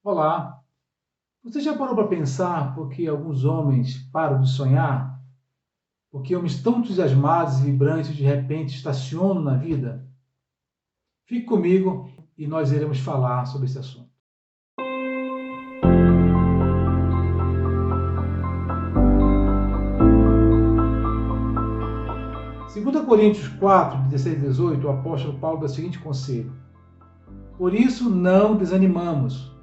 Olá, você já parou para pensar por que alguns homens param de sonhar? Por que homens tão entusiasmados e vibrantes de repente estacionam na vida? Fique comigo e nós iremos falar sobre esse assunto. 2 Coríntios 4, 16 e 18, o apóstolo Paulo dá o seguinte conselho: Por isso não desanimamos.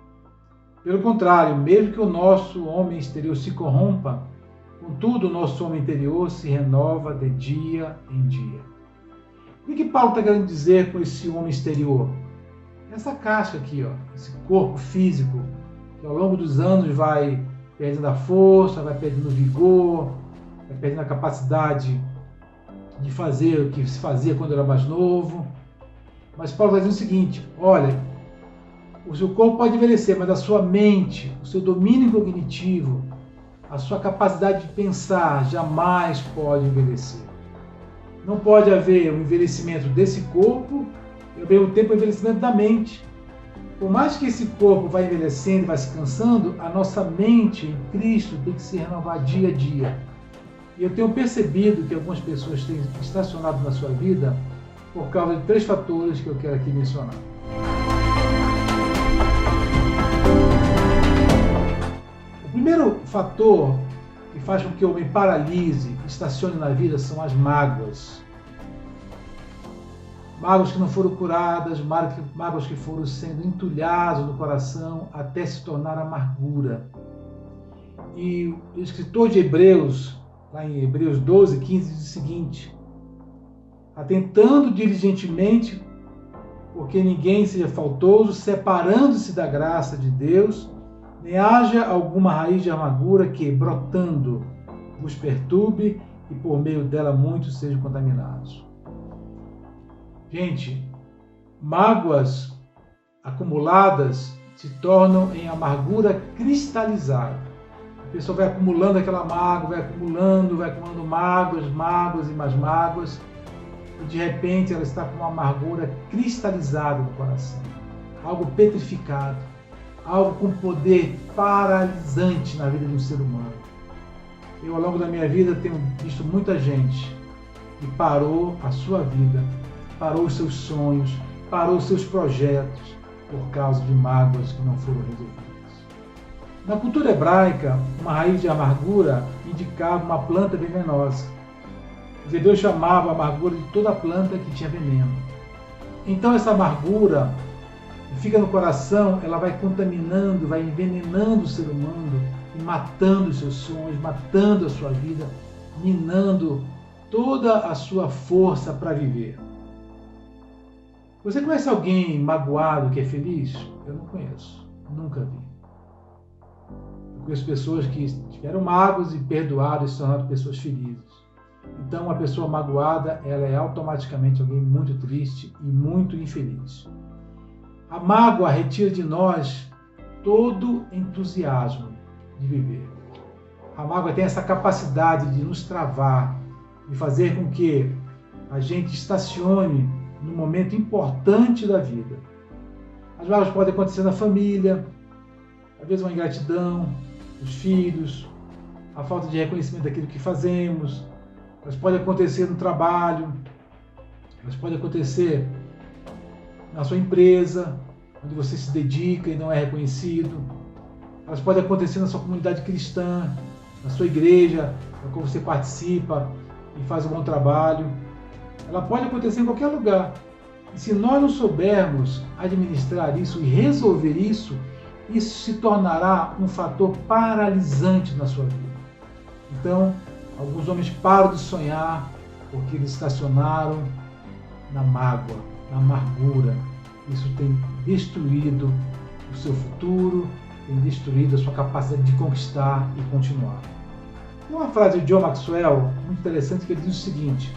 Pelo contrário, mesmo que o nosso homem exterior se corrompa, contudo, o nosso homem interior se renova de dia em dia. O que Paulo está querendo dizer com esse homem exterior? Essa casca aqui, esse corpo físico, que ao longo dos anos vai perdendo a força, vai perdendo o vigor, vai perdendo a capacidade de fazer o que se fazia quando era mais novo. Mas Paulo está dizendo o seguinte: olha, o seu corpo pode envelhecer, mas a sua mente, o seu domínio cognitivo, a sua capacidade de pensar jamais pode envelhecer. Não pode haver um envelhecimento desse corpo e ao mesmo tempo o envelhecimento da mente. Por mais que esse corpo vá envelhecendo e vá se cansando, a nossa mente em Cristo tem que se renovar dia a dia. E eu tenho percebido que algumas pessoas têm estacionado na sua vida por causa de 3 fatores que eu quero aqui mencionar. O primeiro fator que faz com que o homem paralise, estacione na vida, são as mágoas. Mágoas que não foram curadas, mágoas que foram sendo entulhadas no coração até se tornar amargura. E o escritor de Hebreus, lá em Hebreus 12, 15, diz o seguinte: atentando diligentemente, porque ninguém seja faltoso, separando-se da graça de Deus, nem haja alguma raiz de amargura que, brotando, vos perturbe e por meio dela muitos sejam contaminados. Gente, mágoas acumuladas se tornam em amargura cristalizada. A pessoa vai acumulando aquela mágoa, vai acumulando mágoas e mais mágoas, e de repente ela está com uma amargura cristalizada no coração, algo petrificado, algo com poder paralisante na vida de um ser humano. Eu, ao longo da minha vida, tenho visto muita gente que parou a sua vida, parou os seus sonhos, parou os seus projetos por causa de mágoas que não foram resolvidas. Na cultura hebraica, uma raiz de amargura indicava uma planta venenosa. Os hebreus chamavam a amargura de toda planta que tinha veneno. Então essa amargura que fica no coração, ela vai contaminando, vai envenenando o ser humano e matando os seus sonhos, matando a sua vida, minando toda a sua força para viver. Você conhece alguém magoado que é feliz? Eu não conheço, nunca vi. Eu conheço pessoas que tiveram mágoas e perdoaram e se tornaram pessoas felizes. Então, uma pessoa magoada, ela é automaticamente alguém muito triste e muito infeliz. A mágoa retira de nós todo entusiasmo de viver. A mágoa tem essa capacidade de nos travar, de fazer com que a gente estacione num momento importante da vida. As mágoas podem acontecer na família, às vezes uma ingratidão dos filhos, a falta de reconhecimento daquilo que fazemos. Elas podem acontecer no trabalho, elas podem acontecer na sua empresa, onde você se dedica e não é reconhecido. Elas podem acontecer na sua comunidade cristã, na sua igreja, na qual você participa e faz um bom trabalho. Ela pode acontecer em qualquer lugar. E se nós não soubermos administrar isso e resolver isso, isso se tornará um fator paralisante na sua vida. Então, alguns homens param de sonhar porque eles estacionaram na mágoa, na amargura. Isso tem destruído o seu futuro, tem destruído a sua capacidade de conquistar e continuar. Tem uma frase de John Maxwell muito interessante que ele diz o seguinte: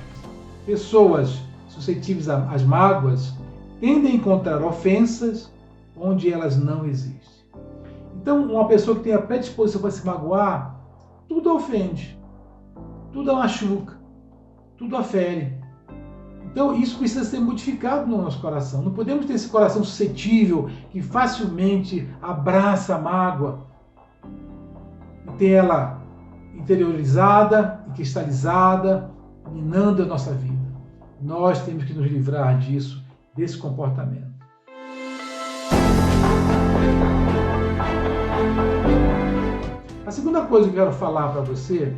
pessoas suscetíveis às mágoas tendem a encontrar ofensas onde elas não existem. Então, uma pessoa que tem a predisposição para se magoar, tudo ofende, tudo a machuca, tudo a fere. Então isso precisa ser modificado no nosso coração. Não podemos ter esse coração suscetível que facilmente abraça a mágoa e ter ela interiorizada e cristalizada, minando a nossa vida. Nós temos que nos livrar disso, desse comportamento. A segunda coisa que eu quero falar para você,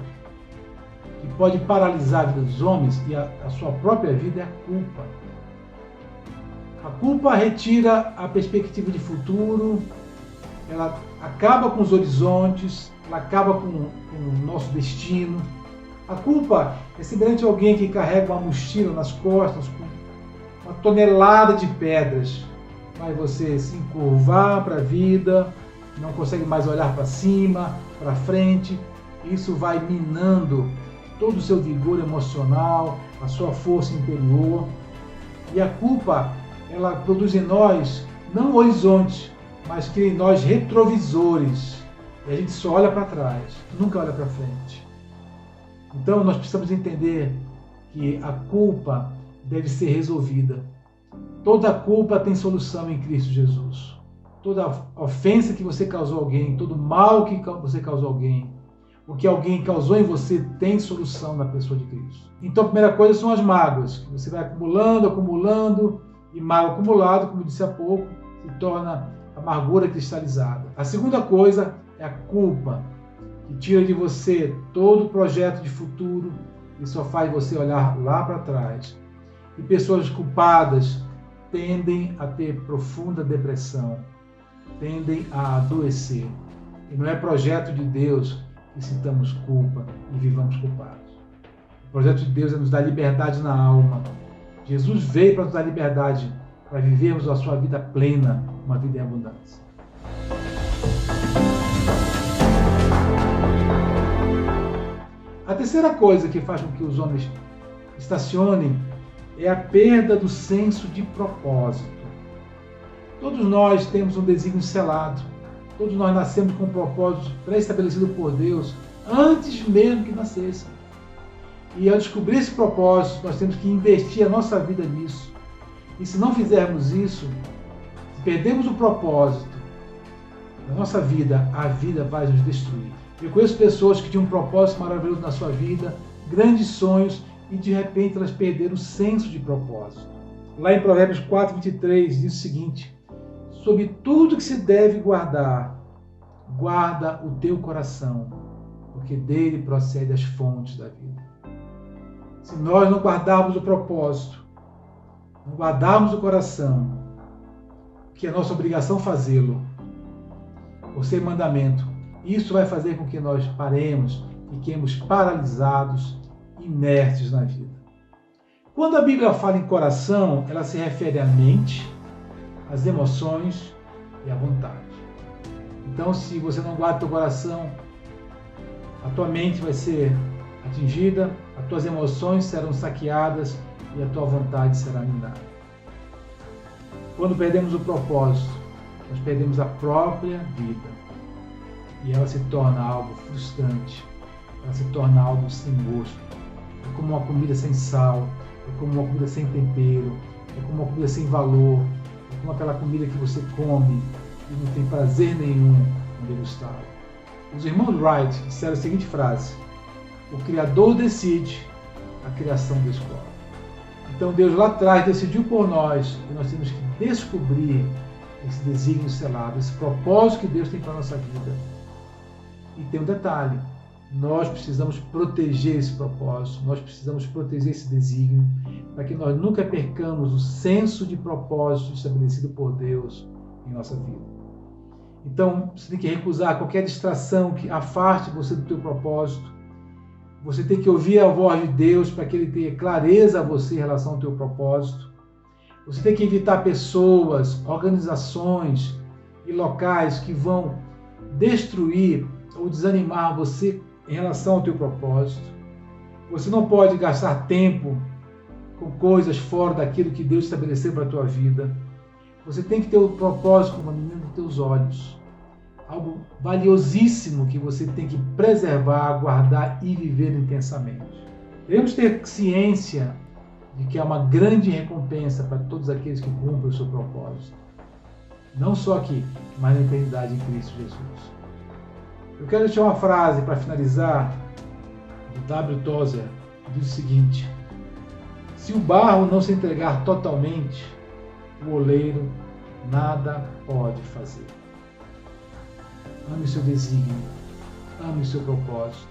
que pode paralisar a vida dos homens e a sua própria vida, é a culpa. A culpa retira a perspectiva de futuro, ela acaba com os horizontes, ela acaba com o nosso destino. A culpa é semelhante a alguém que carrega uma mochila nas costas com uma tonelada de pedras. Vai você se encurvar para a vida, não consegue mais olhar para cima, para frente. Isso vai minando todo o seu vigor emocional, a sua força interior. E a culpa, ela produz em nós não horizontes, mas cria em nós retrovisores. E a gente só olha para trás, nunca olha para frente. Então nós precisamos entender que a culpa deve ser resolvida. Toda culpa tem solução em Cristo Jesus. Toda ofensa que você causou a alguém, todo mal que você causou a alguém, o que alguém causou em você tem solução na pessoa de Cristo. Então a primeira coisa são as mágoas, que você vai acumulando, e mágoa acumulada, como disse há pouco, se torna amargura cristalizada. A segunda coisa é a culpa, que tira de você todo o projeto de futuro e só faz você olhar lá para trás. E pessoas culpadas tendem a ter profunda depressão, tendem a adoecer. E não é projeto de Deus que sintamos culpa e vivamos culpados. O projeto de Deus é nos dar liberdade na alma. Jesus veio para nos dar liberdade, para vivermos a sua vida plena, uma vida em abundância. A terceira coisa que faz com que os homens estacionem é a perda do senso de propósito. Todos nós temos um desígnio selado. Todos nós nascemos com um propósito pré-estabelecido por Deus antes mesmo que nascêssemos. E ao descobrir esse propósito, nós temos que investir a nossa vida nisso. E se não fizermos isso, se perdermos o propósito da nossa vida, a vida vai nos destruir. Eu conheço pessoas que tinham um propósito maravilhoso na sua vida, grandes sonhos, e de repente elas perderam o senso de propósito. Lá em Provérbios 4:23 diz o seguinte: sobre tudo que se deve guardar, guarda o teu coração, porque dele procedem as fontes da vida. Se nós não guardarmos o propósito, não guardarmos o coração, que é nossa obrigação fazê-lo, por ser mandamento, isso vai fazer com que nós paremos, fiquemos paralisados, inertes na vida. Quando a Bíblia fala em coração, ela se refere à mente, às emoções e à vontade. Então, se você não guarda o teu coração, a tua mente vai ser atingida, as tuas emoções serão saqueadas e a tua vontade será minada. Quando perdemos o propósito, nós perdemos a própria vida. E ela se torna algo frustrante, ela se torna algo sem gosto. É como uma comida sem sal, é como uma comida sem tempero, é como uma comida sem valor, é como aquela comida que você come e não tem prazer nenhum em degustá-la. Os irmãos Wright disseram a seguinte frase: o Criador decide, a criação descobre. Então Deus lá atrás decidiu por nós e nós temos que descobrir esse desígnio selado, esse propósito que Deus tem para a nossa vida. E tem um detalhe: nós precisamos proteger esse propósito, nós precisamos proteger esse desígnio, para que nós nunca percamos o senso de propósito estabelecido por Deus em nossa vida. Então, você tem que recusar qualquer distração que afaste você do teu propósito. Você tem que ouvir a voz de Deus para que Ele tenha clareza a você em relação ao teu propósito. Você tem que evitar pessoas, organizações e locais que vão destruir ou desanimar você em relação ao teu propósito. Você não pode gastar tempo com coisas fora daquilo que Deus estabeleceu para a tua vida. Você tem que ter o propósito como a menina dos teus olhos. Algo valiosíssimo que você tem que preservar, guardar e viver intensamente. Devemos ter ciência de que há uma grande recompensa para todos aqueles que cumprem o seu propósito. Não só aqui, mas na eternidade em Cristo Jesus. Eu quero deixar uma frase para finalizar, do W. Tozer, que diz o seguinte: se o barro não se entregar totalmente, o oleiro nada pode fazer. Ame o seu desígnio, ame o seu propósito,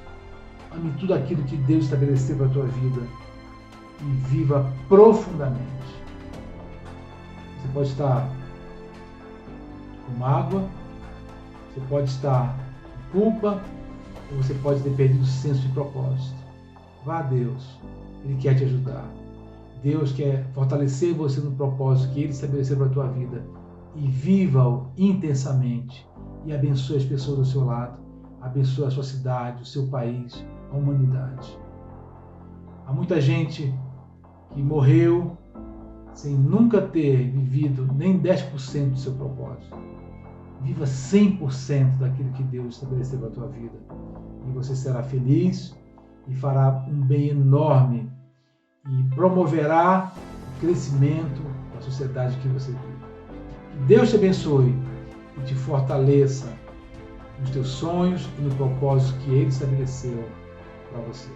ame tudo aquilo que Deus estabeleceu para a tua vida e viva profundamente. Você pode estar com mágoa, você pode estar com culpa, ou você pode ter perdido o senso de propósito. Vá a Deus, Ele quer te ajudar. Deus quer fortalecer você no propósito que Ele estabeleceu para a tua vida e viva-o intensamente e abençoe as pessoas do seu lado, abençoe a sua cidade, o seu país, a humanidade. Há muita gente que morreu sem nunca ter vivido nem 10% do seu propósito. Viva 100% daquilo que Deus estabeleceu para a tua vida e você será feliz e fará um bem enorme e promoverá o crescimento da sociedade que você vive. Que Deus te abençoe e te fortaleça nos teus sonhos e no propósito que Ele estabeleceu para você.